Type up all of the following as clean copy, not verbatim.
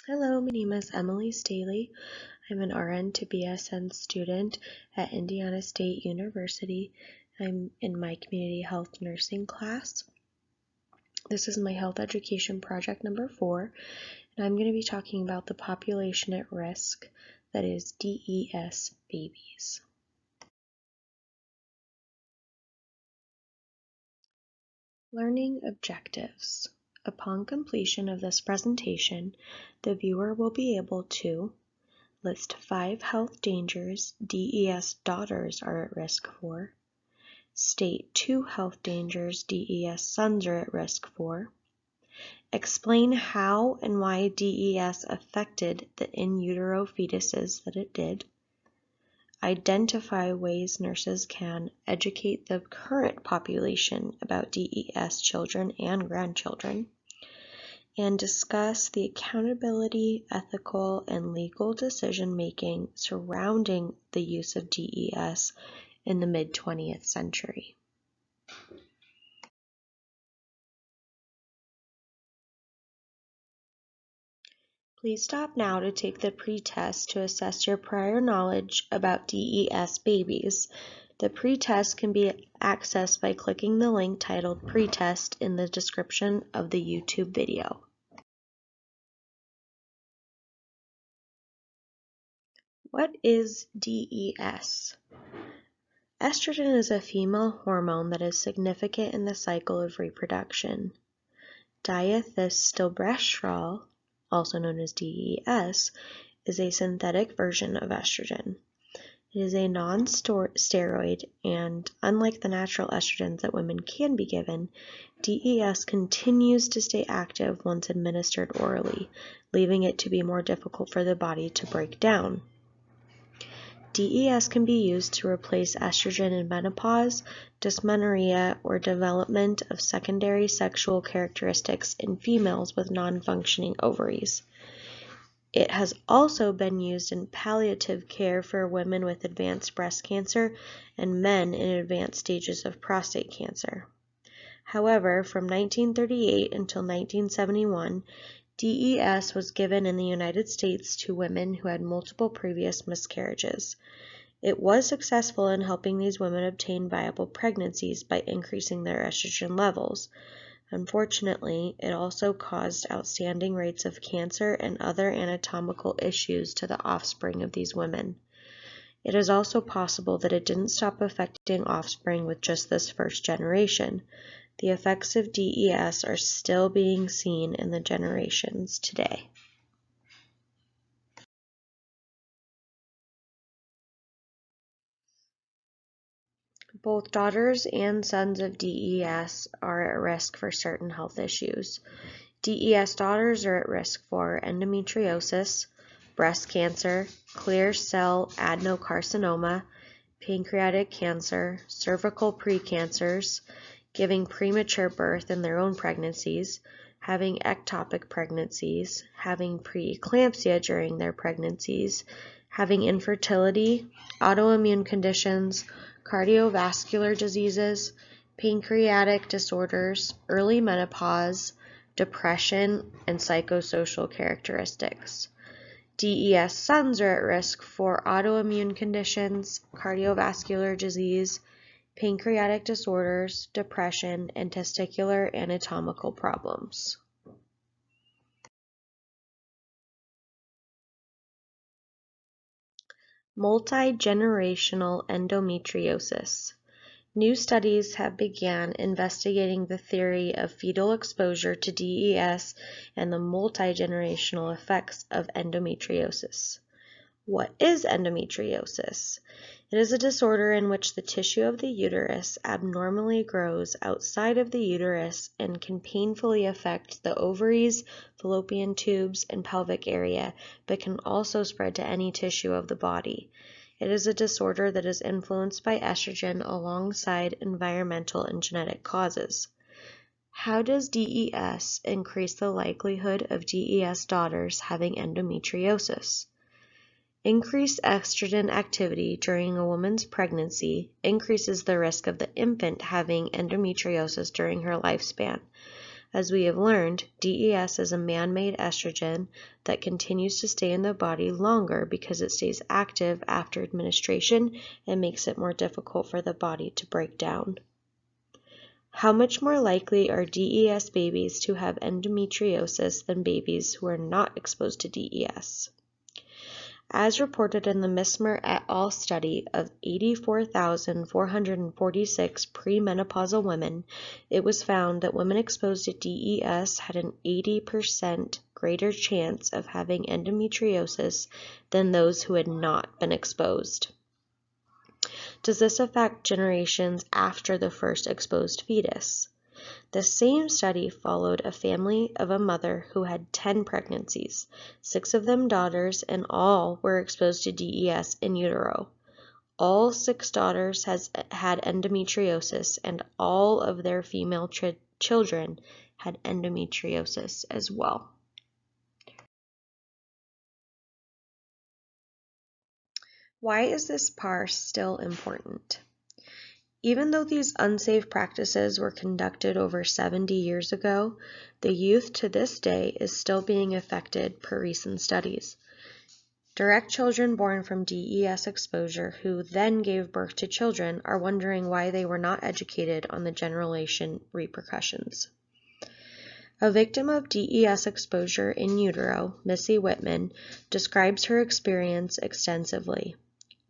Hello, my name is emilystaley. I'm an RN to BSN student at Indiana State University. I'm in my community health nursing class. This is my health education project number 4, and I'm going to be talking about the population at risk, that is DES babies. Learning objectives. Upon completion of this presentation, the viewer will be able to list 5 health dangers DES daughters are at risk for, state 2 health dangers DES sons are at risk for, explain how and why DES affected the in utero fetuses that it did, identify ways nurses can educate the current population about DES children and grandchildren, and discuss the accountability, ethical, and legal decision-making surrounding the use of DES in the mid-20th century. Please stop now to take the pretest to assess your prior knowledge about DES babies. The pretest can be accessed by clicking the link titled Pretest in the description of the YouTube video. What is DES? Estrogen is a female hormone that is significant in the cycle of reproduction. Diethylstilbestrol, also known as DES, is a synthetic version of estrogen. It is a non-steroid, and unlike the natural estrogens that women can be given, DES continues to stay active once administered orally, leaving it to be more difficult for the body to break down. DES can be used to replace estrogen in menopause, dysmenorrhea, or development of secondary sexual characteristics in females with non-functioning ovaries. It has also been used in palliative care for women with advanced breast cancer and men in advanced stages of prostate cancer. However, from 1938 until 1971, DES was given in the United States to women who had multiple previous miscarriages. It was successful in helping these women obtain viable pregnancies by increasing their estrogen levels. Unfortunately, it also caused outstanding rates of cancer and other anatomical issues to the offspring of these women. It is also possible that it didn't stop affecting offspring with just this first generation. The effects of DES are still being seen in the generations today. Both daughters and sons of DES are at risk for certain health issues. DES daughters are at risk for endometriosis, breast cancer, clear cell adenocarcinoma, pancreatic cancer, cervical precancers, giving premature birth in their own pregnancies, having ectopic pregnancies, having preeclampsia during their pregnancies, having infertility, autoimmune conditions, cardiovascular diseases, pancreatic disorders, early menopause, depression, and psychosocial characteristics. DES sons are at risk for autoimmune conditions, cardiovascular disease, pancreatic disorders, depression, and testicular anatomical problems. Multi-generational endometriosis. New studies have begun investigating the theory of fetal exposure to DES and the multi-generational effects of endometriosis. What is endometriosis? It is a disorder in which the tissue of the uterus abnormally grows outside of the uterus and can painfully affect the ovaries, fallopian tubes, and pelvic area, but can also spread to any tissue of the body. It is a disorder that is influenced by estrogen alongside environmental and genetic causes. How does DES increase the likelihood of DES daughters having endometriosis? Increased estrogen activity during a woman's pregnancy increases the risk of the infant having endometriosis during her lifespan. As we have learned, DES is a man-made estrogen that continues to stay in the body longer because it stays active after administration and makes it more difficult for the body to break down. How much more likely are DES babies to have endometriosis than babies who are not exposed to DES? As reported in the Mismer et al. Study of 84,446 premenopausal women, it was found that women exposed to DES had an 80% greater chance of having endometriosis than those who had not been exposed. Does this affect generations after the first exposed fetus? The same study followed a family of a mother who had 10 pregnancies, 6 of them daughters, and all were exposed to DES in utero. All 6 daughters had endometriosis, and all of their female children had endometriosis as well. Why is this PAR still important? Even though these unsafe practices were conducted over 70 years ago, the youth to this day is still being affected per recent studies. Direct children born from DES exposure who then gave birth to children are wondering why they were not educated on the generalized repercussions. A victim of DES exposure in utero, Missy Whitman, describes her experience extensively.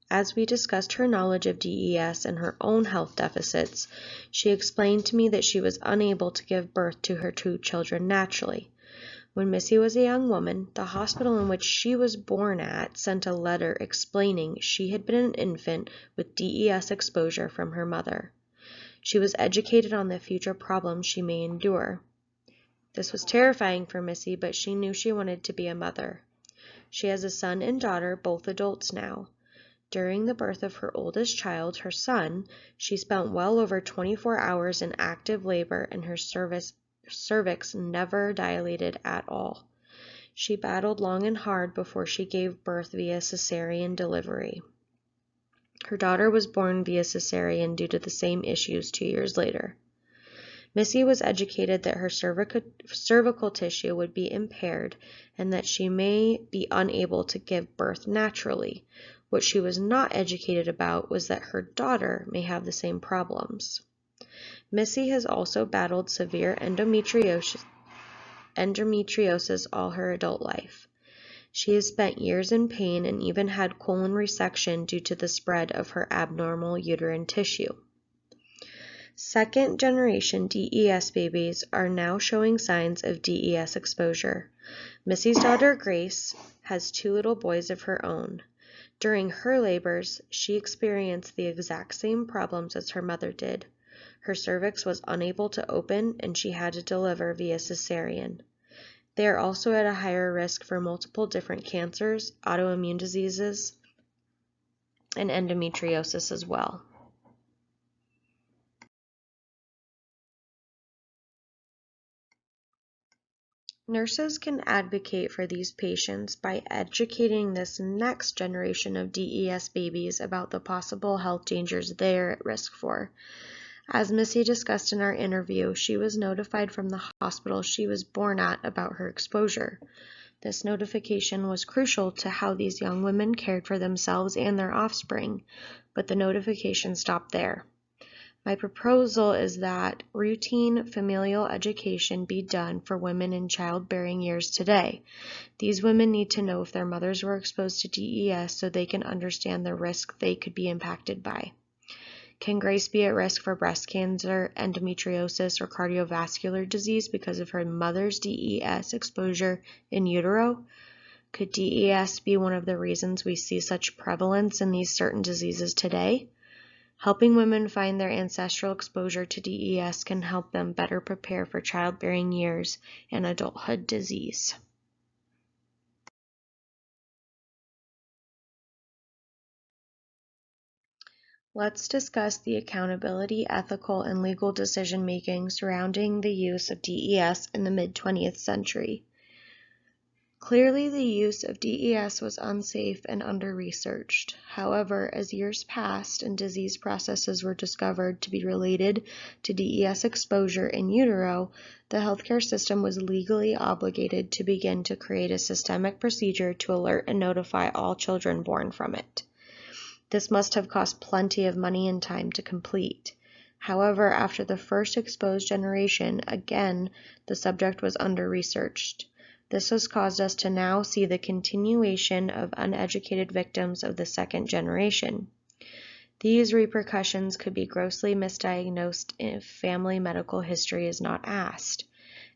As we discussed her knowledge of DES and her own health deficits, she explained to me that she was unable to give birth to her 2 children naturally. When Missy was a young woman, the hospital in which she was born at sent a letter explaining she had been an infant with DES exposure from her mother. She was educated on the future problems she may endure. This was terrifying for Missy, but she knew she wanted to be a mother. She has a son and daughter, both adults now. During the birth of her oldest child, her son, she spent well over 24 hours in active labor and her cervix never dilated at all. She battled long and hard before she gave birth via cesarean delivery. Her daughter was born via cesarean due to the same issues 2 years later. Missy was educated that her cervical tissue would be impaired and that she may be unable to give birth naturally. What she was not educated about was that her daughter may have the same problems. Missy has also battled severe endometriosis all her adult life. She has spent years in pain and even had colon resection due to the spread of her abnormal uterine tissue. Second-generation DES babies are now showing signs of DES exposure. Missy's daughter, Grace, has 2 little boys of her own. During her labors, she experienced the exact same problems as her mother did. Her cervix was unable to open and she had to deliver via cesarean. They are also at a higher risk for multiple different cancers, autoimmune diseases, and endometriosis as well. Nurses can advocate for these patients by educating this next generation of DES babies about the possible health dangers they're at risk for. As Missy discussed in our interview, she was notified from the hospital she was born at about her exposure. This notification was crucial to how these young women cared for themselves and their offspring, but the notification stopped there. My proposal is that routine familial education be done for women in childbearing years today. These women need to know if their mothers were exposed to DES so they can understand the risk they could be impacted by. Can Grace be at risk for breast cancer, endometriosis, or cardiovascular disease because of her mother's DES exposure in utero? Could DES be one of the reasons we see such prevalence in these certain diseases today? Helping women find their ancestral exposure to DES can help them better prepare for childbearing years and adulthood disease. Let's discuss the accountability, ethical, and legal decision-making surrounding the use of DES in the mid-20th century. Clearly, the use of DES was unsafe and under-researched. However, as years passed and disease processes were discovered to be related to DES exposure in utero, the healthcare system was legally obligated to begin to create a systemic procedure to alert and notify all children born from it. This must have cost plenty of money and time to complete. However, after the first exposed generation, again, the subject was under-researched. This has caused us to now see the continuation of uneducated victims of the second generation. These repercussions could be grossly misdiagnosed if family medical history is not asked.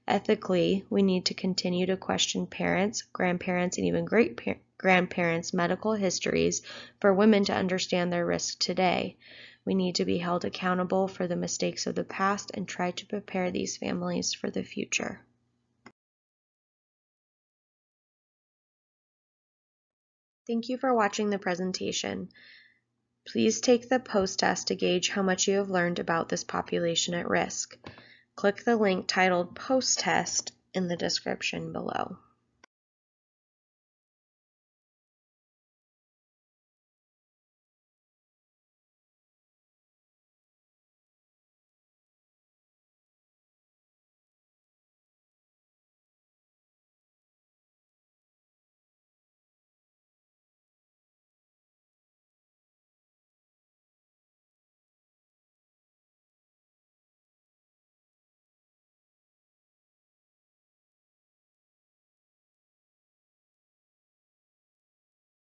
Ethically, we need to continue to question parents, grandparents, and even great-grandparents' medical histories for women to understand their risk today. We need to be held accountable for the mistakes of the past and try to prepare these families for the future. Thank you for watching the presentation. Please take the post-test to gauge how much you have learned about this population at risk. Click the link titled Post-Test in the description below.